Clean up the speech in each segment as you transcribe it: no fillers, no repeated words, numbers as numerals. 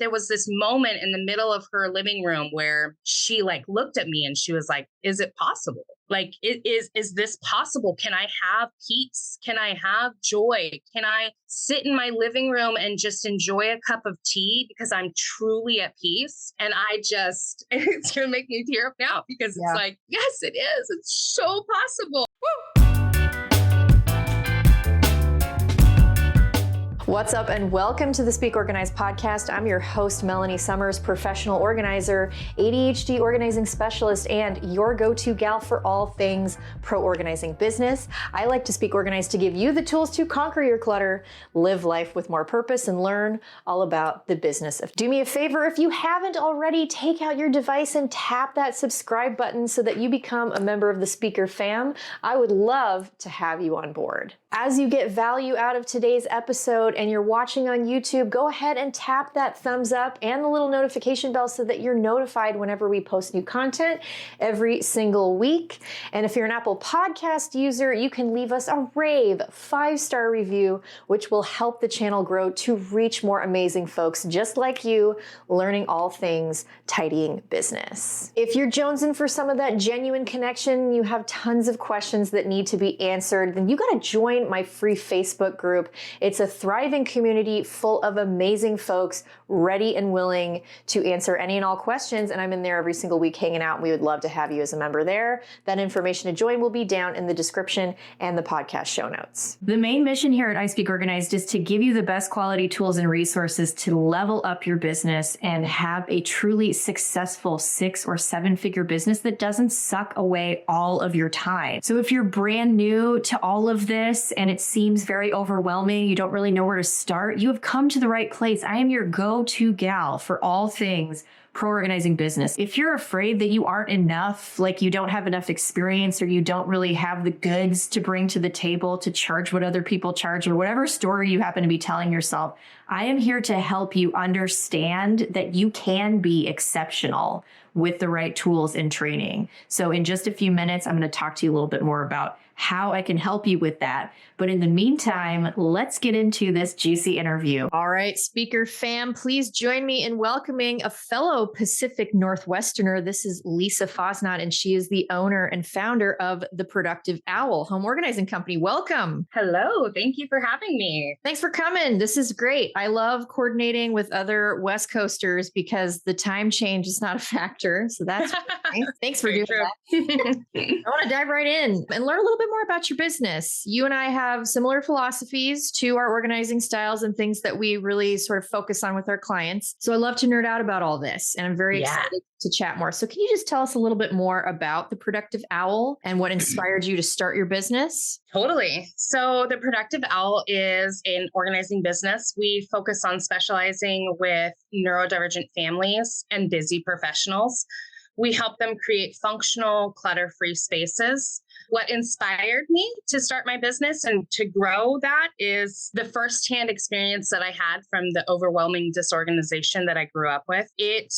there was this moment in the middle of her living room where she like looked at me and she was like, is it possible? Like, is this possible? Can I have peace? Can I have joy? Can I sit in my living room and just enjoy a cup of tea because I'm truly at peace? And it's going to make me tear up now because it's like, yes, it is. It's so possible. Woo! What's up and welcome to the Speak Organized podcast. I'm your host, Melanie Summers, professional organizer, ADHD organizing specialist, and your go-to gal for all things pro organizing business. I like to speak organized to give you the tools to conquer your clutter, live life with more purpose, and learn all about the business of. Do me a favor, if you haven't already, take out your device and tap that subscribe button so that you become a member of the Speaker fam. I would love to have you on board. As you get value out of today's episode and you're watching on YouTube, go ahead and tap that thumbs up and the little notification bell so that you're notified whenever we post new content every single week. And if you're an Apple Podcast user, you can leave us a rave 5-star review, which will help the channel grow to reach more amazing folks just like you, learning all things tidying business. If you're jonesing for some of that genuine connection, you have tons of questions that need to be answered, then you got to join my free Facebook group. It's a thriving community full of amazing folks ready and willing to answer any and all questions. And I'm in there every single week hanging out. We would love to have you as a member there. That information to join will be down in the description and the podcast show notes. The main mission here at I Speak Organized is to give you the best quality tools and resources to level up your business and have a truly successful 6 or 7-figure business that doesn't suck away all of your time. So if you're brand new to all of this and it seems very overwhelming, you don't really know where to start, you have come to the right place. I am your go-to gal for all things pro-organizing business. If you're afraid that you aren't enough, like you don't have enough experience or you don't really have the goods to bring to the table to charge what other people charge or whatever story you happen to be telling yourself, I am here to help you understand that you can be exceptional with the right tools and training. So in just a few minutes, I'm going to talk to you a little bit more about how I can help you with that. But in the meantime, let's get into this juicy interview. All right, Speaker fam, please join me in welcoming a fellow Pacific Northwesterner. This is Lisa Fosnot, and she is the owner and founder of The Productive Owl Home Organizing Company. Welcome. Hello. Thank you for having me. Thanks for coming. This is great. I love coordinating with other West Coasters because the time change is not a factor. So that's nice. Thanks for doing that. I want to dive right in and learn a little bit more about your business. You and I have similar philosophies to our organizing styles and things that we really sort of focus on with our clients. So I love to nerd out about all this, and I'm very excited to chat more. So can you just tell us a little bit more about The Productive Owl and what inspired you to start your business? Totally. So The Productive Owl is an organizing business. We focus on specializing with neurodivergent families and busy professionals. We help them create functional, clutter-free spaces. What inspired me to start my business and to grow that is the firsthand experience that I had from the overwhelming disorganization that I grew up with. It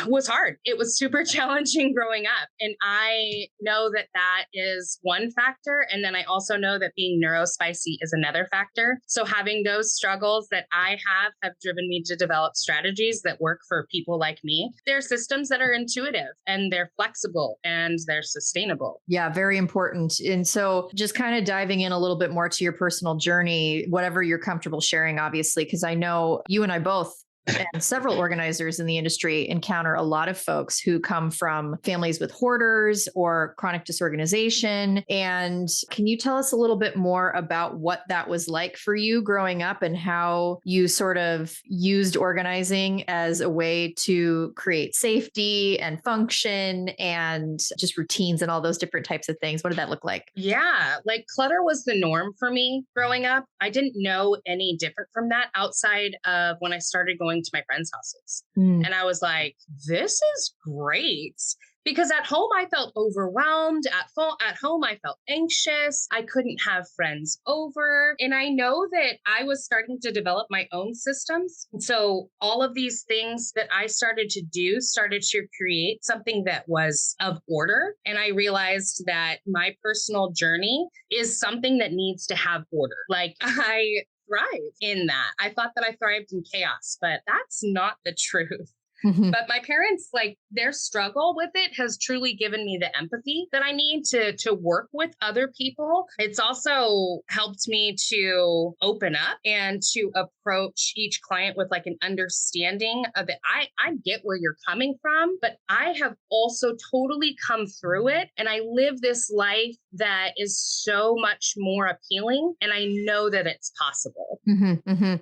was hard. It was super challenging growing up. And I know that that is one factor. And then I also know that being neurospicy is another factor. So having those struggles that I have driven me to develop strategies that work for people like me. They're systems that are intuitive and they're flexible and they're sustainable. Yeah, very important. And so just kind of diving in a little bit more to your personal journey, whatever you're comfortable sharing, obviously, because I know you and I both and several organizers in the industry encounter a lot of folks who come from families with hoarders or chronic disorganization. And can you tell us a little bit more about what that was like for you growing up and how you sort of used organizing as a way to create safety and function and just routines and all those different types of things? What did that look like? Yeah, like clutter was the norm for me growing up. I didn't know any different from that outside of when I started going to my friends' houses. And I was like, this is great. Because at home, I felt overwhelmed. At home, I felt anxious. I couldn't have friends over. And I know that I was starting to develop my own systems. So all of these things that I started to do started to create something that was of order. And I realized that my personal journey is something that needs to have order. Like I thrive in that. I thought that I thrived in chaos, but that's not the truth. Mhm. But my parents, like their struggle with it has truly given me the empathy that I need to work with other people. It's also helped me to open up and to approach each client with like an understanding of it. I get where you're coming from, but I have also totally come through it. And I live this life that is so much more appealing. And I know that it's possible.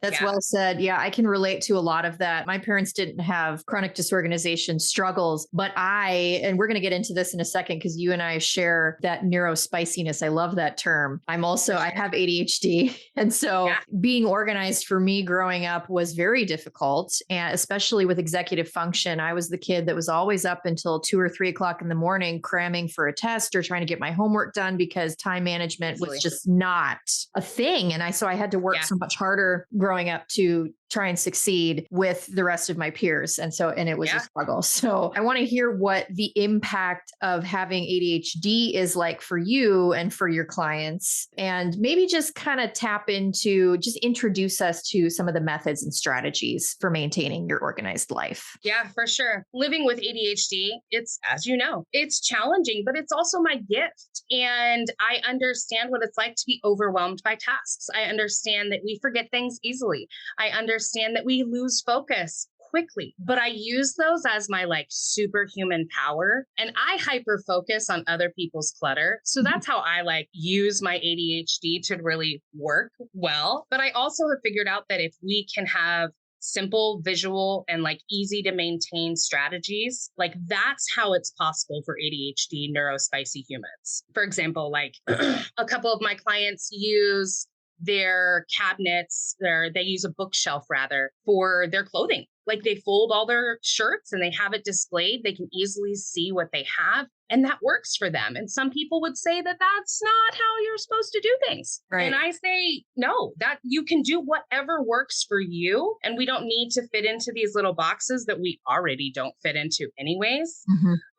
That's Yeah. well said. Yeah, I can relate to a lot of that. My parents didn't have chronic disorganization struggles, but and we're going to get into this in a second because you and I share that neurospiciness. I love that term. I have ADHD. And so being organized for me growing up was very difficult. And especially with executive function, I was the kid that was always up until 2 or 3 o'clock in the morning, cramming for a test or trying to get my homework done because time management was just not a thing. And so I had to work so much harder growing up to try and succeed with the rest of my peers. And it was a struggle. So I want to hear what the impact of having ADHD is like for you and for your clients. And maybe just kind of just introduce us to some of the methods and strategies for maintaining your organized life. Yeah, for sure. Living with ADHD, it's, as you know, it's challenging, but it's also my gift. And I understand what it's like to be overwhelmed by tasks. I understand that we forget things easily. I understand that we lose focus quickly, but I use those as my like superhuman power, and I hyper focus on other people's clutter. So that's how I like use my ADHD to really work well. But I also have figured out that if we can have simple, visual, and like easy to maintain strategies, like that's how it's possible for ADHD neurospicy humans. For example, like a couple of my clients use their cabinets, they use a bookshelf rather for their clothing. Like they fold all their shirts and they have it displayed. They can easily see what they have. And that works for them. And some people would say that that's not how you're supposed to do things. Right. And I say, no, that you can do whatever works for you. And we don't need to fit into these little boxes that we already don't fit into anyways.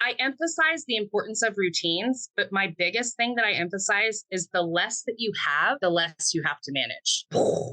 I emphasize the importance of routines, but my biggest thing that I emphasize is the less that you have, the less you have to manage.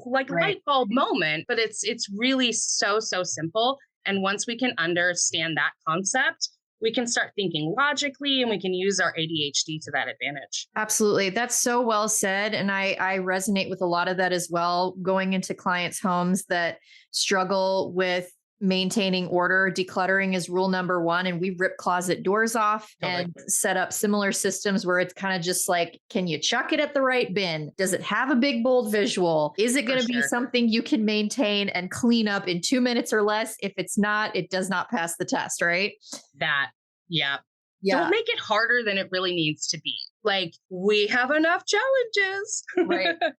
Like light bulb moment, but it's really so simple. And once we can understand that concept, we can start thinking logically and we can use our ADHD to that advantage. Absolutely. That's so well said. And I resonate with a lot of that as well. Going into clients' homes that struggle with maintaining order, decluttering is rule number 1. And we rip closet doors off and set up similar systems where it's kind of just like, can you chuck it at the right bin? Does it have a big, bold visual? Is it going to be something you can maintain and clean up in 2 minutes or less? If it's not, it does not pass the test, right? Yeah. Don't make it harder than it really needs to be. Like we have enough challenges.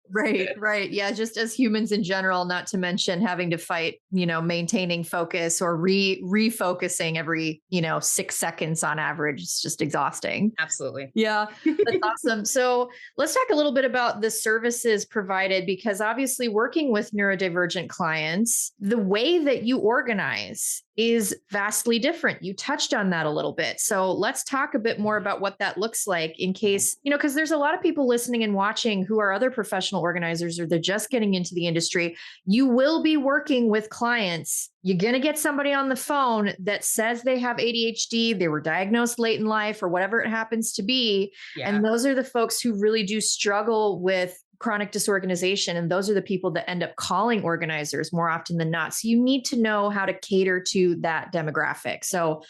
Right. Yeah. Just as humans in general, not to mention having to fight, maintaining focus or refocusing every, 6 seconds on average. It's just exhausting. Absolutely. Yeah. That's awesome. So let's talk a little bit about the services provided, because obviously working with neurodivergent clients, the way that you organize is vastly different. You touched on that a little bit. So let's talk a bit more about what that looks like in case, because there's a lot of people listening and watching who are other professional organizers or they're just getting into the industry. You will be working with clients. You're going to get somebody on the phone that says they have ADHD, they were diagnosed late in life or whatever it happens to be. Yeah. And those are the folks who really do struggle with chronic disorganization. And those are the people that end up calling organizers more often than not. So you need to know how to cater to that demographic. So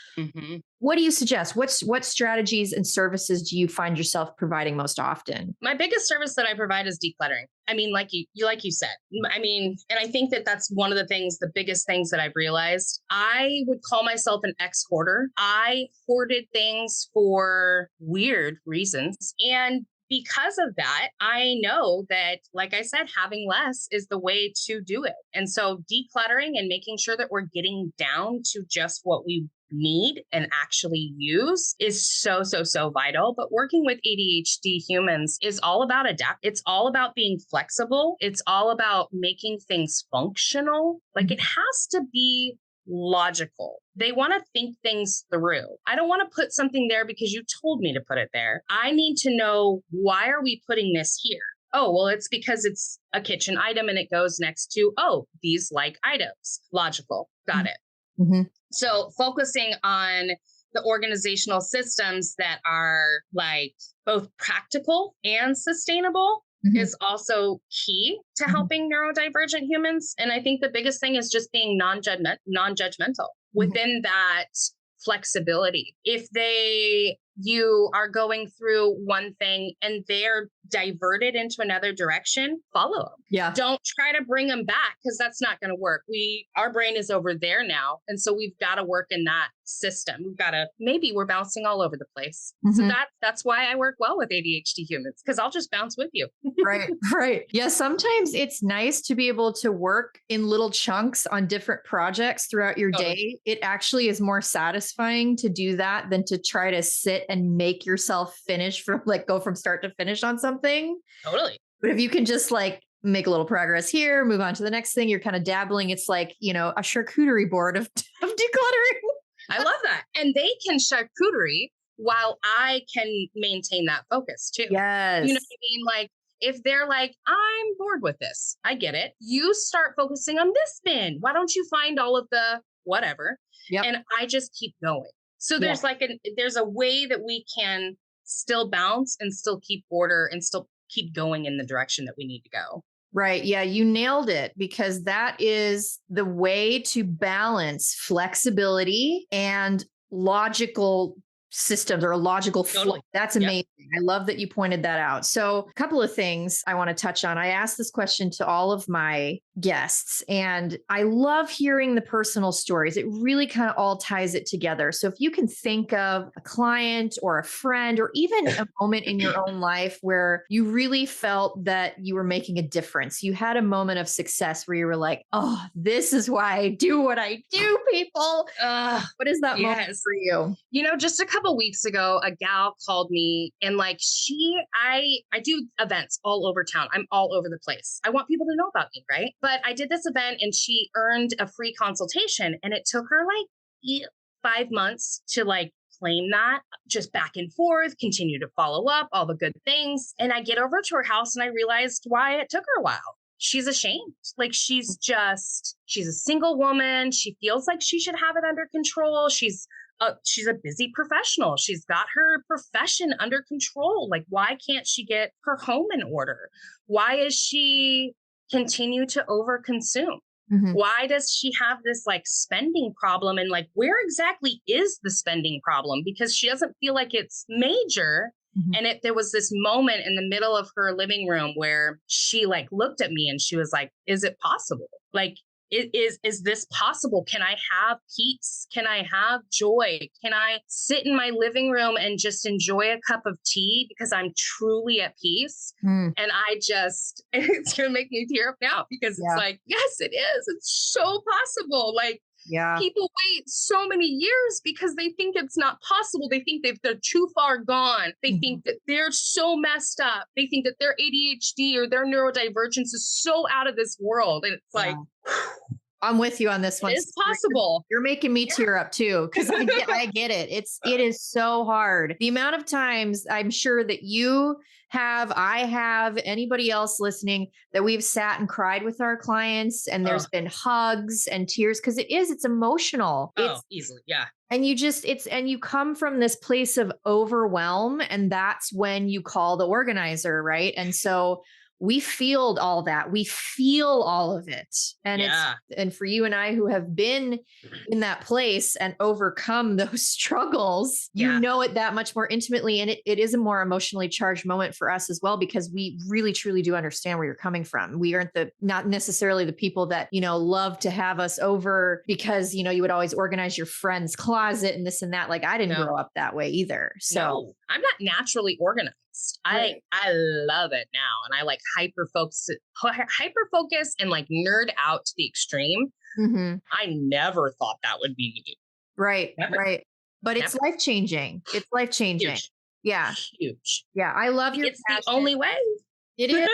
what do you suggest? What strategies and services do you find yourself providing most often? My biggest service that I provide is decluttering. I mean, like you said, I mean, and I think that that's one of the biggest things that I've realized. I would call myself an ex-hoarder. I hoarded things for weird reasons. And because of that, I know that, like I said, having less is the way to do it. And so decluttering and making sure that we're getting down to just what we need and actually use is so vital. But working with ADHD humans is all about adapt. It's all about being flexible. It's all about making things functional. Like it has to be logical. They want to think things through. I don't want to put something there because you told me to put it there. I need to know, why are we putting this here? oh, well, it's because it's a kitchen item and it goes next to, oh, these like items. Logical. Got it. Mm-hmm. So focusing on the organizational systems that are like both practical and sustainable is also key to helping neurodivergent humans. And I think the biggest thing is just being non-judgmental within that flexibility. If you are going through one thing and they're diverted into another direction, follow them. Yeah. Don't try to bring them back because that's not going to work. Our brain is over there now. And so we've got to work in that system. Maybe we're bouncing all over the place. So that's why I work well with ADHD humans, because I'll just bounce with you. Right. Right. Yeah. Sometimes it's nice to be able to work in little chunks on different projects throughout your day. It actually is more satisfying to do that than to try to sit and make yourself finish go from start to finish on something. Totally. But if you can just like make a little progress here, move on to the next thing, you're kind of dabbling. It's like, a charcuterie board of decluttering. I love that. And they can charcuterie while I can maintain that focus too. Yes. You know what I mean? Like if they're like, I'm bored with this, I get it. You start focusing on this bin. Why don't you find all of the whatever? Yep. And I just keep going. So there's there's a way that we can still bounce and still keep order and still keep going in the direction that we need to go. Right. Yeah, you nailed it, because that is the way to balance flexibility and logical systems or a logical flow. That's amazing. I love that you pointed that out. So a couple of things I want to touch on. I asked this question to all of my guests, and I love hearing the personal stories. It really kind of all ties it together. So if you can think of a client or a friend or even a moment in your own life where you really felt that you were making a difference, you had a moment of success where you were like, oh, this is why I do what I do, people. What is that moment for you? Just a couple weeks ago, a gal called me and like I do events all over town. I'm all over the place. I want people to know about me, right? But I did this event and she earned a free consultation, and it took her like 5 months to like claim that, just back and forth, continue to follow up, all the good things. And I get over to her house and I realized why it took her a while. She's ashamed. Like she's a single woman. She feels like she should have it under control. She's a busy professional. She's got her profession under control. Like, why can't she get her home in order? Why is she continue to overconsume? Why does she have this like spending problem? And like, where exactly is the spending problem? Because she doesn't feel like it's major. And there was this moment in the middle of her living room where she like looked at me and she was like, is it possible? Like, is this possible? Can I have peace? Can I have joy? Can I sit in my living room and just enjoy a cup of tea because I'm truly at peace? And it's going to make me tear up now because it's like, yes, it is. It's so possible. Like, people wait so many years because they think it's not possible. They think they're too far gone. They think that they're so messed up. They think that their ADHD or their neurodivergence is so out of this world. And it's like, I'm with you on this one. It's possible. You're making me tear up too, because I get it. It is so hard. The amount of times I'm sure that I have, anybody else listening, that we've sat and cried with our clients, and there's been hugs and tears because it's emotional. Easily. Yeah. And you come from this place of overwhelm, and that's when you call the organizer, right? And so we feel all that. We feel all of it. And and for you and I who have been in that place and overcome those struggles, you know it that much more intimately. And it is a more emotionally charged moment for us as well, because we really, truly do understand where you're coming from. We aren't not necessarily the people that, love to have us over because, you would always organize your friend's closet and this and that. Like I didn't grow up that way either. So I'm not naturally organized. I love it now. And I like hyper focus and like nerd out to the extreme. I never thought that would be me. Right. Never. Right. But it's life-changing. It's life-changing. Huge. Yeah. Huge. Yeah. I love your It's the only way. It is.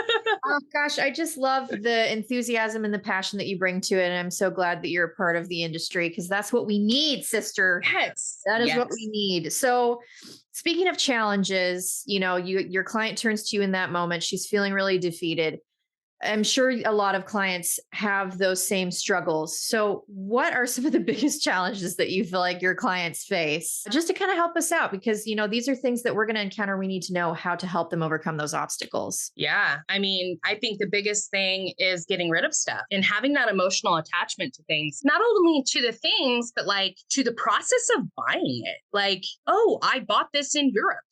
Oh gosh, I just love the enthusiasm and the passion that you bring to it. And I'm so glad that you're a part of the industry because that's what we need, sister. Yes. That is Yes. what we need. So speaking of challenges, your client turns to you in that moment. She's feeling really defeated. I'm sure a lot of clients have those same struggles. So, what are some of the biggest challenges that you feel like your clients face? Just to kind of help us out, because, these are things that we're going to encounter. We need to know how to help them overcome those obstacles. Yeah. I mean, I think the biggest thing is getting rid of stuff and having that emotional attachment to things, not only to the things, but like to the process of buying it. Like, oh, I bought this in Europe,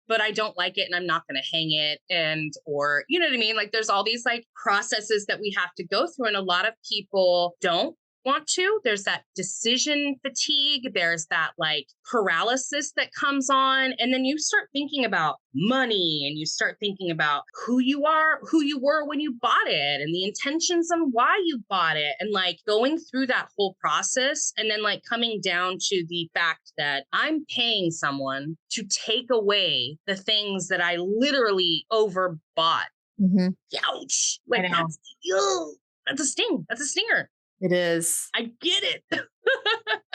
but I don't like it and I'm not going to hang it. Or, you know what I mean? Like there's all these like processes that we have to go through. And a lot of people don't want to. There's that decision fatigue. There's that like paralysis that comes on. And then you start thinking about money and you start thinking about who you were when you bought it and the intentions on why you bought it. And like going through that whole process and then like coming down to the fact that I'm paying someone to take away the things that I literally overbought. Mm-hmm. Ouch. Like that's a sting. That's a stinger. It is. I get it.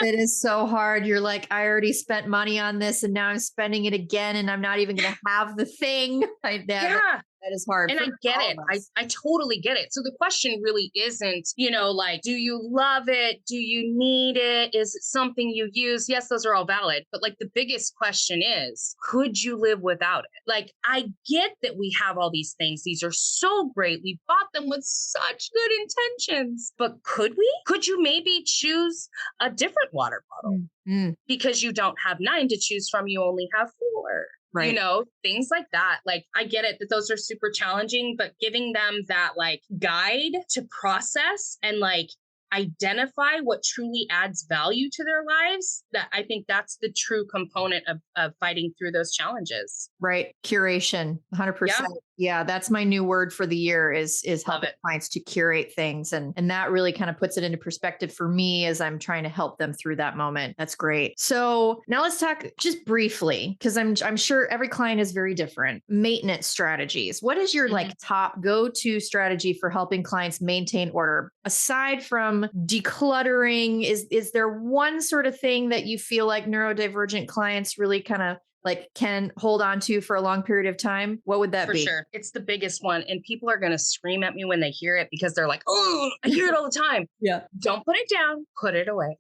It is so hard. You're like, I already spent money on this and now I'm spending it again and I'm not even going to have the thing. That is hard. And I get it. I totally get it. So the question really isn't, like, do you love it? Do you need it? Is it something you use? Yes, those are all valid. But like the biggest question is, could you live without it? Like, I get that we have all these things. These are so great. We bought them with such good intentions. But could we? Could you maybe choose a different water bottle? Mm-hmm. Because you don't have 9 to choose from, you only have 4. Right. Things like that. Like, I get it that those are super challenging, but giving them that like guide to process and like identify what truly adds value to their lives, that I think that's the true component of fighting through those challenges. Right. Curation, 100%. Yeah, that's my new word for the year is helping clients to curate things. And that really kind of puts it into perspective for me as I'm trying to help them through that moment. That's great. So now let's talk just briefly, because I'm sure every client is very different. Maintenance strategies. What is your like top go-to strategy for helping clients maintain order? Aside from decluttering, is there one sort of thing that you feel like neurodivergent clients really kind of like can hold on to for a long period of time? What would that be? For sure. It's the biggest one. And people are going to scream at me when they hear it because they're like, oh, I hear it all the time. Yeah. Don't put it down, put it away.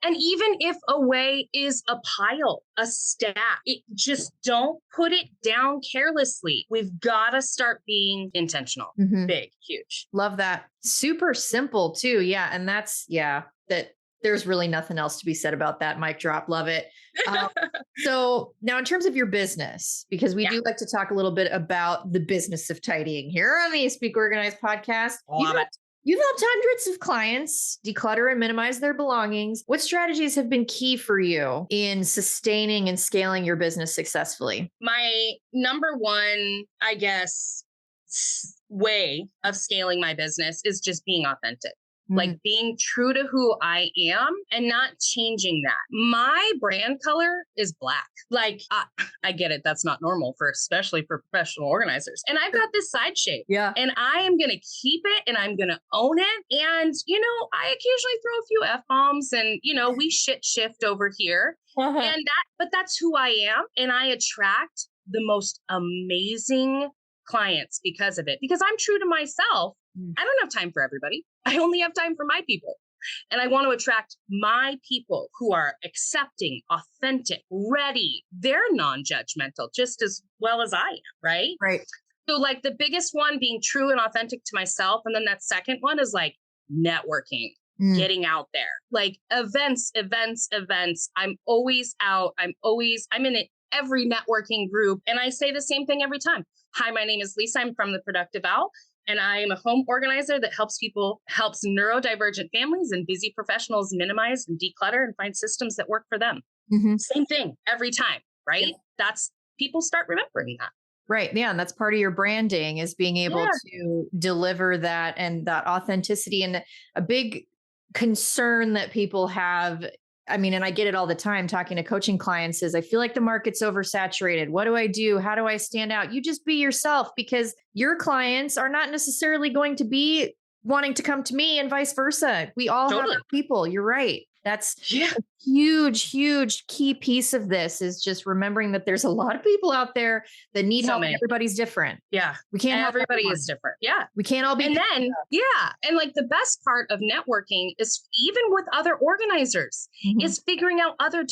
And even if away is a pile, a stack, just don't put it down carelessly. We've got to start being intentional. Mm-hmm. Big, huge. Love that. Super simple too. Yeah. And that there's really nothing else to be said about that. Mic drop. Love it. So now in terms of your business, because we do like to talk a little bit about the business of tidying here on the Speak Organized podcast. You've helped hundreds of clients declutter and minimize their belongings. What strategies have been key for you in sustaining and scaling your business successfully? My number one, I guess, way of scaling my business is just being authentic. Like being true to who I am and not changing that. My brand color is black. Like, I get it. That's not normal especially for professional organizers. And I've got this side shape. Yeah. And I am going to keep it and I'm going to own it. And, I occasionally throw a few F-bombs and, we shift over here. But that's who I am. And I attract the most amazing clients because of it, because I'm true to myself. I don't have time for everybody. I only have time for my people. And I want to attract my people who are accepting, authentic, ready. They're non-judgmental just as well as I am, right? Right. So like the biggest one being true and authentic to myself. And then that second one is like networking, getting out there, like events. I'm always out. I'm in every networking group. And I say the same thing every time. Hi, my name is Lisa. I'm from The Productive Owl. And I am a home organizer that helps neurodivergent families and busy professionals minimize and declutter and find systems that work for them. Mm-hmm. Same thing every time, right? Yeah. People start remembering that. Right. Yeah. And that's part of your branding is being able to deliver that and that authenticity. And a big concern that people have I mean, and I get it all the time talking to coaching clients is I feel like the market's oversaturated. What do I do? How do I stand out? You just be yourself, because your clients are not necessarily going to be wanting to come to me and vice versa. We all have our people. You're right. That's a huge, huge key piece of this is just remembering that there's a lot of people out there that need help. Everybody's different. Yeah. We can't everybody is different. Yeah. We can't all be. And then, and like the best part of networking is even with other organizers is figuring out other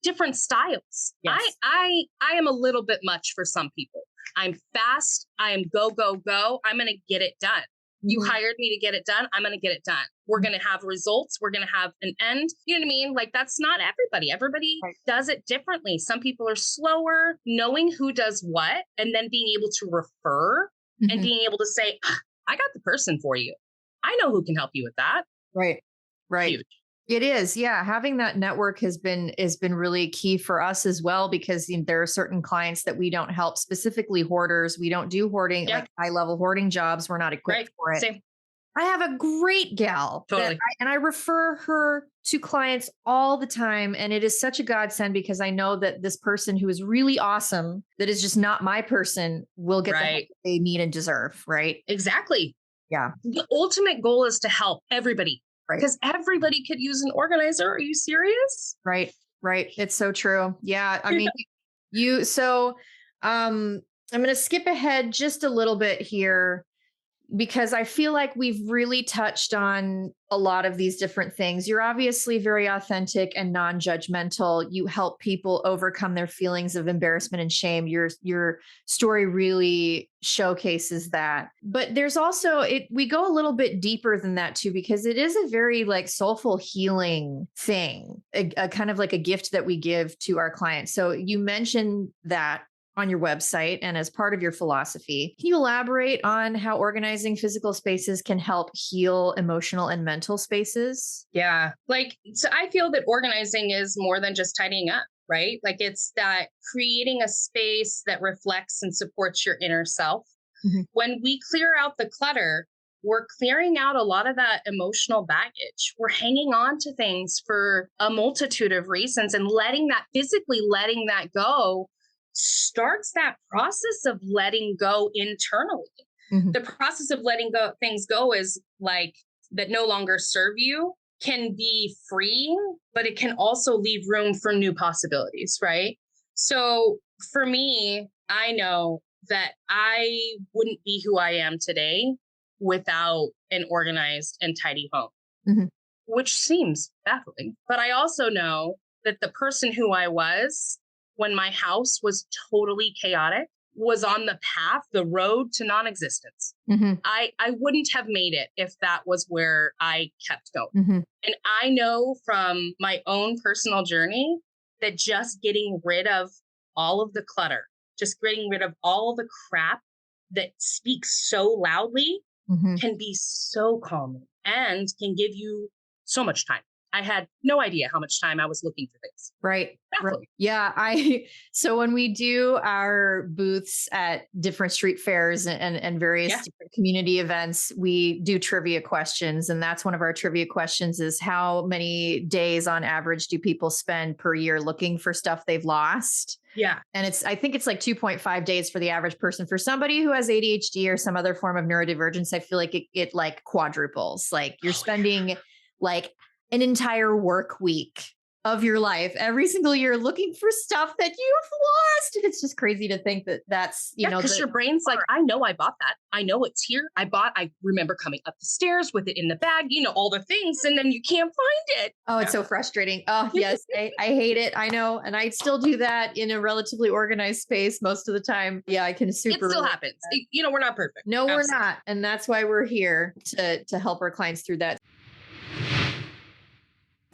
different styles. Yes. I am a little bit much for some people. I'm fast. I am go, go, go. I'm going to get it done. You hired me to get it done. I'm going to get it done. We're going to have results. We're going to have an end. You know what I mean? Like that's not everybody. Everybody does it differently. Some people are slower, knowing who does what, and then being able to refer and being able to say, I got the person for you. I know who can help you with that. Right. Huge. It is. Yeah. Having that network has been really key for us as well, because there are certain clients that we don't help, specifically hoarders. We don't do hoarding, like high level hoarding jobs. We're not equipped for it. Same. I have a great gal and I refer her to clients all the time. And it is such a godsend because I know that this person who is really awesome, that is just not my person, will get the help they need and deserve. Right. Exactly. Yeah. The ultimate goal is to help everybody. Right. Because everybody could use an organizer. Are you serious? Right. It's so true. Yeah. I mean, I'm going to skip ahead just a little bit here because I feel like we've really touched on a lot of these different things. You're obviously very authentic and non-judgmental. You help people overcome their feelings of embarrassment and shame. Your story really showcases that. But there's also we go a little bit deeper than that too, because it is a very like soulful healing thing, a kind of like a gift that we give to our clients. So you mentioned that on your website and as part of your philosophy. Can you elaborate on how organizing physical spaces can help heal emotional and mental spaces? Yeah. So I feel that organizing is more than just tidying up, right? Like it's that creating a space that reflects and supports your inner self. When we clear out the clutter, we're clearing out a lot of that emotional baggage. We're hanging on to things for a multitude of reasons, and physically letting that go starts that process of letting go internally. The process of letting things go is like that no longer serve you can be freeing, but it can also leave room for new possibilities, right? So for me, I know that I wouldn't be who I am today without an organized and tidy home, which seems baffling. But I also know that the person who I was when my house was totally chaotic was on the road to non-existence. I wouldn't have made it if that was where I kept going. And I know from my own personal journey that just getting rid of all of the clutter, just getting rid of all the crap that speaks so loudly can be so calming and can give you so much time. I had no idea how much time I was looking for things. Right. Yeah. So when we do our booths at different street fairs and various different community events, we do trivia questions. And that's one of our trivia questions is how many days on average do people spend per year looking for stuff they've lost? Yeah. And I think it's like 2.5 days for the average person. For somebody who has ADHD or some other form of neurodivergence, I feel like it like quadruples. Like you're spending like an entire work week of your life every single year looking for stuff that you've lost. And it's just crazy to think that that's, because your brain's like, I know I bought that. I know it's here. I remember coming up the stairs with it in the bag, all the things, and then you can't find it. Oh, it's so frustrating. Oh, yes. I hate it. I know. And I still do that in a relatively organized space most of the time. Yeah, I can It still happens. We're not perfect. No, Absolutely. We're not. And that's why we're here to help our clients through that.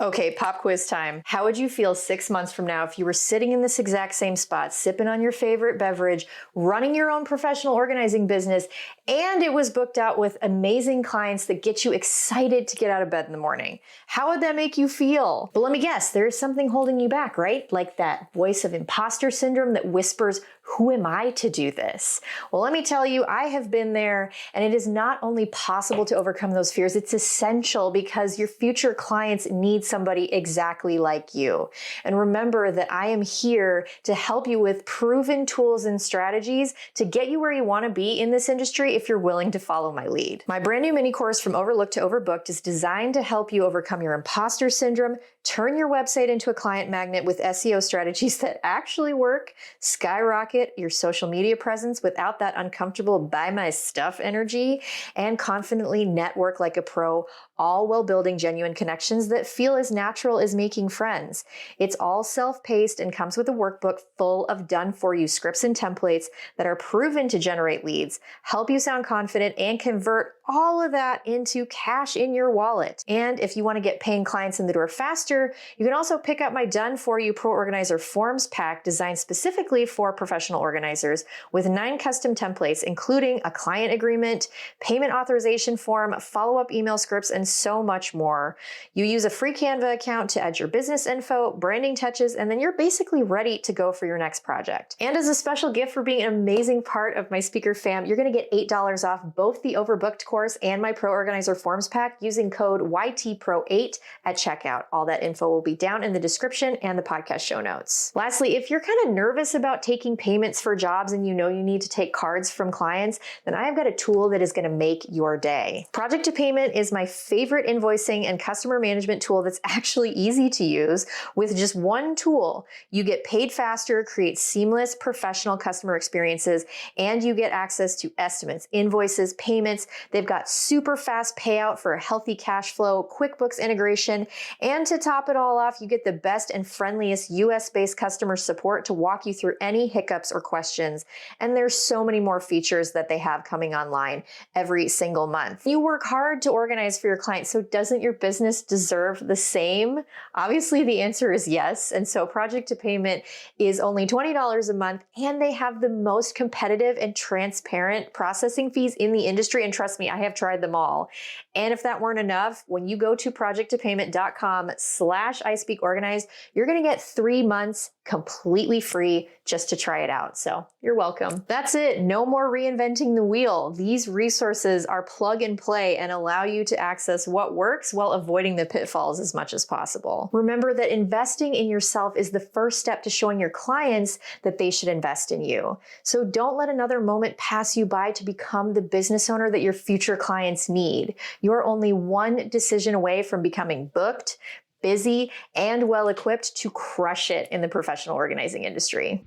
Okay, pop quiz time. How would you feel 6 months from now if you were sitting in this exact same spot, sipping on your favorite beverage, running your own professional organizing business, and it was booked out with amazing clients that get you excited to get out of bed in the morning? How would that make you feel? But let me guess, there is something holding you back, right? Like that voice of imposter syndrome that whispers, who am I to do this? Well, let me tell you, I have been there, and it is not only possible to overcome those fears, it's essential because your future clients need somebody exactly like you. And remember that I am here to help you with proven tools and strategies to get you where you want to be in this industry if you're willing to follow my lead. My brand new mini course From Overlooked to Overbooked is designed to help you overcome your imposter syndrome, turn your website into a client magnet with SEO strategies that actually work, skyrocket your social media presence without that uncomfortable buy my stuff energy, and confidently network like a pro, all while building genuine connections that feel as natural as making friends. It's all self-paced and comes with a workbook full of done-for-you scripts and templates that are proven to generate leads, help you sound confident, and convert all of that into cash in your wallet. And if you want to get paying clients in the door faster, you can also pick up my done-for-you Pro Organizer Forms pack designed specifically for professional organizers with 9 custom templates, including a client agreement, payment authorization form, follow-up email scripts, and so much more. You use a free Canva account to add your business info, branding touches, and then you're basically ready to go for your next project. And as a special gift for being an amazing part of my speaker fam, you're going to get $8 off both the Overbooked course and my Pro Organizer Forms pack using code YTPRO8 at checkout. All that info will be down in the description and the podcast show notes. Lastly, if you're kind of nervous about taking payments for jobs and you know you need to take cards from clients, then I've got a tool that is going to make your day. Project to Payment is my favorite invoicing and customer management tool that's actually easy to use. With just one tool, you get paid faster, create seamless professional customer experiences, and you get access to estimates, invoices, payments. They've got super fast payout for a healthy cash flow, QuickBooks integration, and to top it all off, you get the best and friendliest US-based customer support to walk you through any hiccups or questions. And there's so many more features that they have coming online every single month. You work hard to organize for your clients, so doesn't your business deserve the same? Obviously, the answer is yes. And so Project to Payment is only $20 a month, and they have the most competitive and transparent processing fees in the industry. And trust me, I have tried them all. And if that weren't enough, when you go to projecttopayment.com/ISpeakOrganized, you're going to get 3 months completely free just to try it out. So you're welcome. That's it. No more reinventing the wheel. These resources are plug and play and allow you to access what works while avoiding the pitfalls as much as possible. Remember that investing in yourself is the first step to showing your clients that they should invest in you. So don't let another moment pass you by to become the business owner that your future clients need. You're only one decision away from becoming booked, busy, and well-equipped to crush it in the professional organizing industry.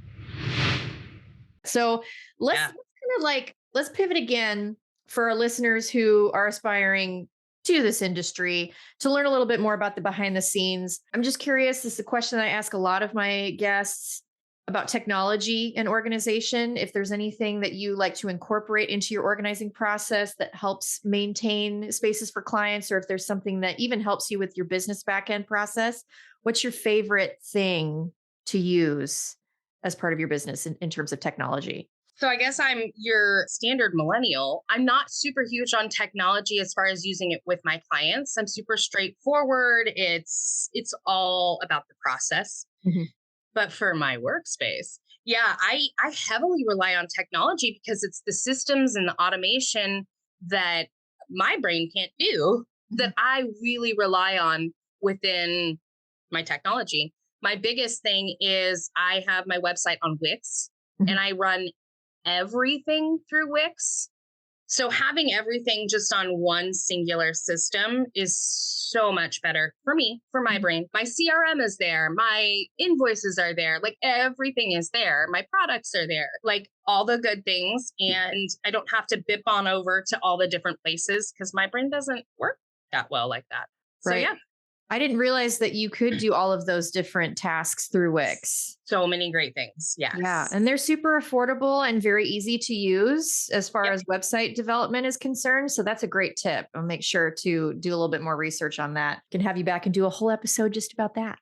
So let's pivot again for our listeners who are aspiring to this industry to learn a little bit more about the behind the scenes. I'm just curious, this is a question I ask a lot of my guests about technology and organization. If there's anything that you like to incorporate into your organizing process that helps maintain spaces for clients, or if there's something that even helps you with your business backend process, what's your favorite thing to use as part of your business in terms of technology? So I guess I'm your standard millennial. I'm not super huge on technology as far as using it with my clients. I'm super straightforward. It's all about the process. Mm-hmm. But for my workspace, I heavily rely on technology because it's the systems and the automation that my brain can't do that I really rely on within my technology. My biggest thing is I have my website on Wix and I run everything through Wix. So having everything just on one singular system is so much better for me, for my brain. My CRM is there. My invoices are there. Like everything is there. My products are there, like all the good things. And I don't have to bip on over to all the different places because my brain doesn't work that well like that. So yeah. I didn't realize that you could do all of those different tasks through Wix. So many great things. Yes. Yeah. And they're super affordable and very easy to use as far as website development is concerned. So that's a great tip. I'll make sure to do a little bit more research on that. Can have you back and do a whole episode just about that.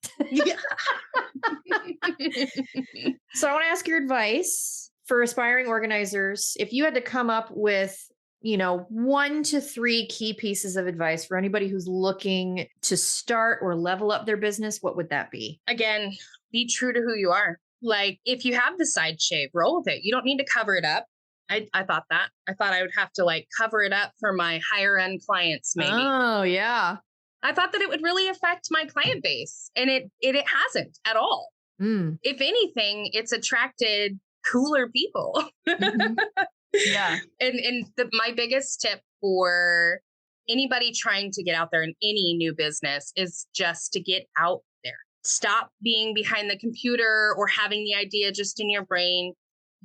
So I want to ask your advice for aspiring organizers. If you had to come up with 1 to 3 key pieces of advice for anybody who's looking to start or level up their business, what would that be? Again, be true to who you are. Like if you have the side shave, roll with it. You don't need to cover it up. I thought that. I thought I would have to cover it up for my higher end clients, maybe. Oh, yeah. I thought that it would really affect my client base, and it hasn't at all. If anything, it's attracted cooler people. Mhm. Yeah. And my biggest tip for anybody trying to get out there in any new business is just to get out there. Stop being behind the computer or having the idea just in your brain.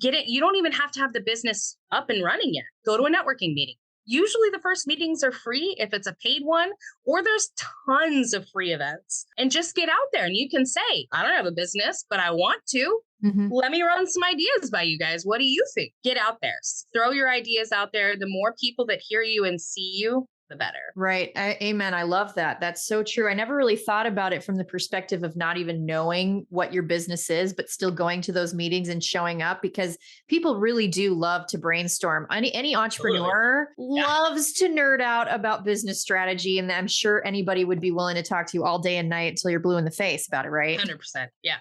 Get it. You don't even have to have the business up and running yet. Go to a networking meeting. Usually the first meetings are free if it's a paid one, or there's tons of free events. And just get out there and you can say, I don't have a business, but I want to. Mhm. Let me run some ideas by you guys. What do you think? Get out there. Throw your ideas out there. The more people that hear you and see you, the better. Right. Amen. I love that. That's so true. I never really thought about it from the perspective of not even knowing what your business is, but still going to those meetings and showing up, because people really do love to brainstorm. Any entrepreneur loves to nerd out about business strategy. And I'm sure anybody would be willing to talk to you all day and night until you're blue in the face about it, right? 100%. Yeah.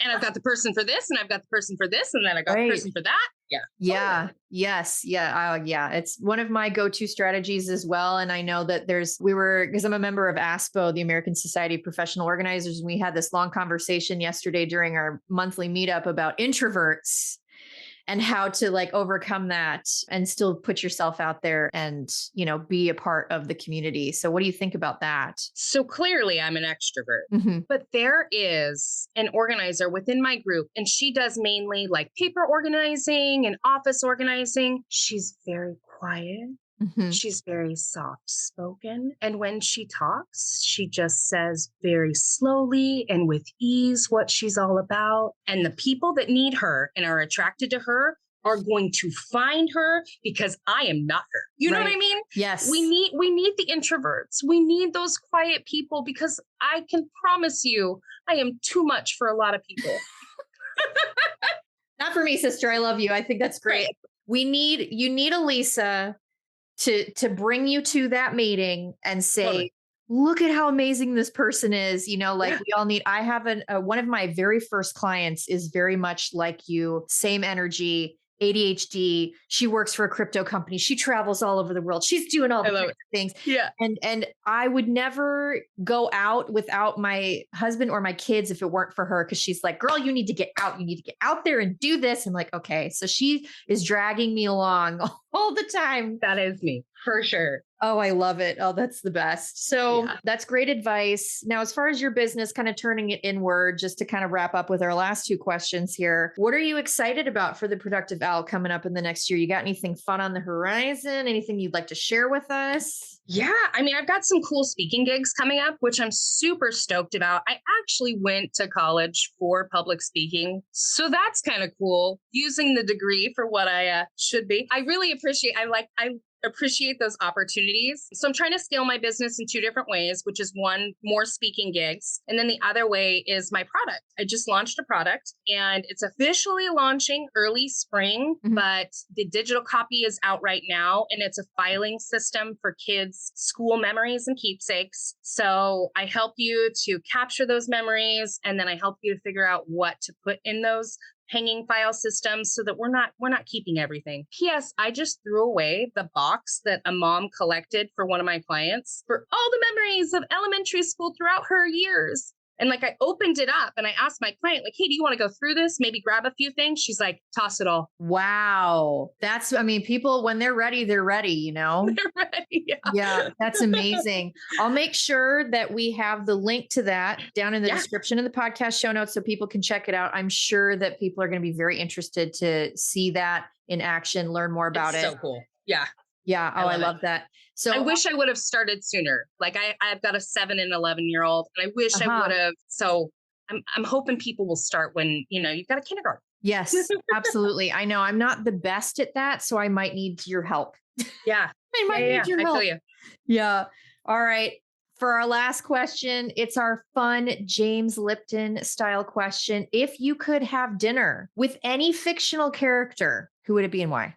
And I've got the person for this, and I've got the person for this, and then I got the person for that. Yeah. Yeah. Totally. Yes. Yeah. Yeah. It's one of my go-to strategies as well. And I know that because I'm a member of ASPO, the American Society of Professional Organizers. And we had this long conversation yesterday during our monthly meetup about introverts and how to like overcome that and still put yourself out there and, be a part of the community. So what do you think about that? So clearly I'm an extrovert, but there is an organizer within my group, and she does mainly like paper organizing and office organizing. She's very quiet. She's very soft spoken. And when she talks, she just says very slowly and with ease what she's all about. And the people that need her and are attracted to her are going to find her because I am not her. You know what I mean? Yes. We need the introverts. We need those quiet people, because I can promise you I am too much for a lot of people. Not for me, sister. I love you. I think that's great. You need Elisa to bring you to that meeting and say, look at how amazing this person is. We all need, I have one of my very first clients is very much like you, same energy, ADHD. She works for a crypto company. She travels all over the world. She's doing all the kinds of things. Yeah. And I would never go out without my husband or my kids if it weren't for her. Cause she's like, girl, you need to get out. You need to get out there and do this. I'm like, okay. So she is dragging me along all the time. That is me for sure. Oh, I love it. Oh, that's the best. So that's great advice. Now, as far as your business, kind of turning it inward, just to kind of wrap up with our last two questions here. What are you excited about for the Productive Owl coming up in the next year? You got anything fun on the horizon? Anything you'd like to share with us? Yeah. I mean, I've got some cool speaking gigs coming up, which I'm super stoked about. I actually went to college for public speaking. So that's kind of cool, using the degree for what I should be. I really appreciate those opportunities. So I'm trying to scale my business in two different ways, which is one, more speaking gigs. And then the other way is my product. I just launched a product and it's officially launching early spring, but the digital copy is out right now. And it's a filing system for kids' school memories and keepsakes. So I help you to capture those memories, and then I help you to figure out what to put in those hanging file systems so that we're not keeping everything. P.S. I just threw away the box that a mom collected for one of my clients for all the memories of elementary school throughout her years. And I opened it up and I asked my client, hey, do you want to go through this? Maybe grab a few things. She's like, toss it all. Wow. People, when they're ready, they're ready, They're ready. Yeah, that's amazing. I'll make sure that we have the link to that down in the description of the podcast show notes so people can check it out. I'm sure that people are going to be very interested to see that in action, learn more about it. So cool. Yeah. Yeah. Oh, I love that. So I wish I would have started sooner. I've got a 7 and 11-year-old, and I wish I would have. So I'm hoping people will start when, you've got a kindergarten. Yes, absolutely. I know I'm not the best at that, so I might need your help. Yeah. I might need your help. I feel you. Yeah. All right. For our last question, it's our fun James Lipton style question. If you could have dinner with any fictional character, who would it be and why?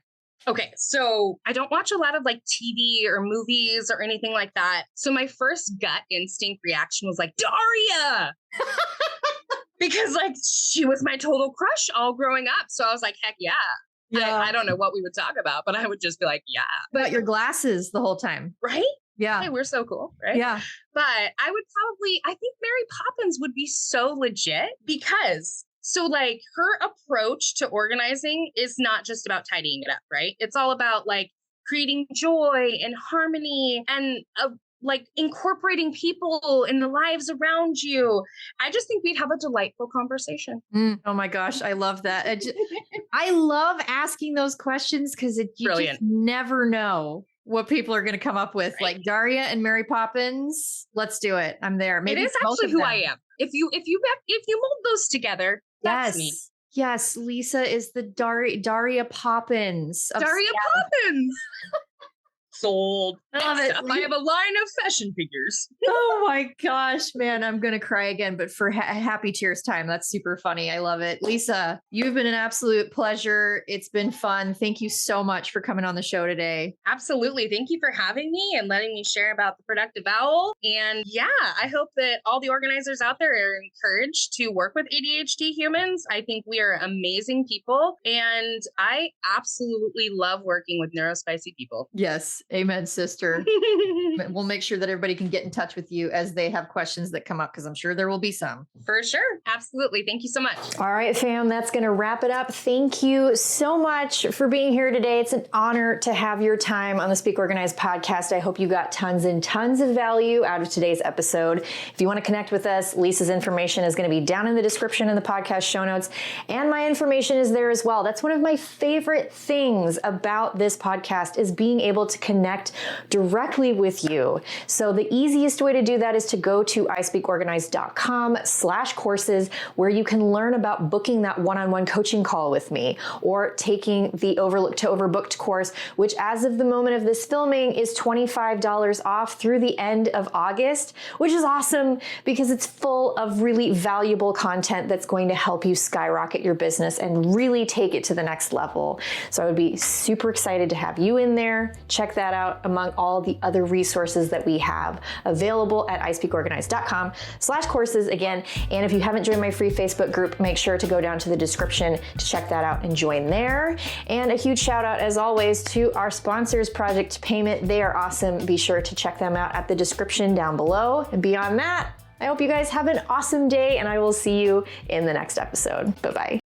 Okay, so I don't watch a lot of TV or movies or anything like that. So my first gut instinct reaction was Daria, because she was my total crush all growing up. So I was like, heck yeah. I don't know what we would talk about, but I would just be like, yeah. But your glasses the whole time. Right? Yeah. Hey, we're so cool, right? Yeah. But I think Mary Poppins would be so legit because like her approach to organizing is not just about tidying it up, right? It's all about like creating joy and harmony and like incorporating people in the lives around you. I just think we'd have a delightful conversation. Oh my gosh, I love that. I love asking those questions because you just never know what people are going to come up with. Right. Like Daria and Mary Poppins, let's do it. I'm there. Maybe it is actually who I am. If you mold those together, that's me. Yes, Lisa is the Daria Poppins. Daria Poppins. Sold. I love it. I have a line of fashion figures. Oh my gosh, man, I'm going to cry again, but for happy tears time. That's super funny. I love it. Lisa, you've been an absolute pleasure. It's been fun. Thank you so much for coming on the show today. Absolutely. Thank you for having me and letting me share about the Productive Owl. And yeah, I hope that all the organizers out there are encouraged to work with ADHD humans. I think we are amazing people. And I absolutely love working with neurospicy people. Yes. Amen, sister. We'll make sure that everybody can get in touch with you as they have questions that come up, because I'm sure there will be some. For sure. Absolutely. Thank you so much. All right, fam, that's going to wrap it up. Thank you so much for being here today. It's an honor to have your time on the Speak Organized podcast. I hope you got tons and tons of value out of today's episode. If you want to connect with us, Lisa's information is going to be down in the description in the podcast show notes, and my information is there as well. That's one of my favorite things about this podcast is being able to connect directly with you. So the easiest way to do that is to go to ispeakorganized.com/courses, where you can learn about booking that one-on-one coaching call with me, or taking the Overlooked to Overbooked course, which as of the moment of this filming is $25 off through the end of August, which is awesome because it's full of really valuable content that's going to help you skyrocket your business and really take it to the next level. So I would be super excited to have you in there. Check that out among all the other resources that we have available at ispeakorganized.com/courses again. And if you haven't joined my free Facebook group, make sure to go down to the description to check that out and join there. And a huge shout out as always to our sponsors, Project Payment. They are awesome. Be sure to check them out at the description down below. And beyond that, I hope you guys have an awesome day, and I will see you in the next episode. Bye-bye.